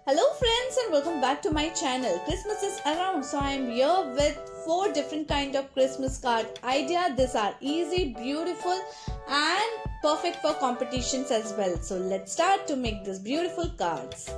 Hello friends and welcome back to my channel. Christmas is around, so I am here with four different kind of Christmas card idea. These are easy, beautiful and perfect for competitions as well. So let's start to make these beautiful cards.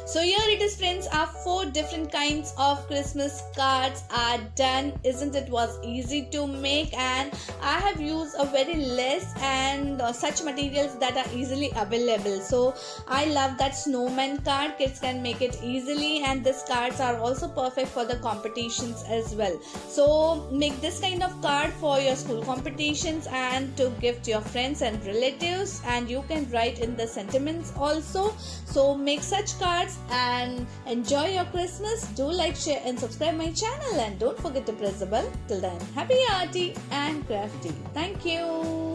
So here it is friends, our 4 different kinds of Christmas cards are done. Isn't it was easy to make, and I have used a very less and such materials that are easily available. So I love that snowman card. Kids can make it easily, and these cards are also perfect for the competitions as well. So make this kind of card for your school competitions and to gift your friends and relatives, and you can write in the sentiments also. So make such cards and enjoy your Christmas. Do like, share and subscribe my channel, and don't forget to press the bell. Till then, happy Arty and Crafty. Thank you.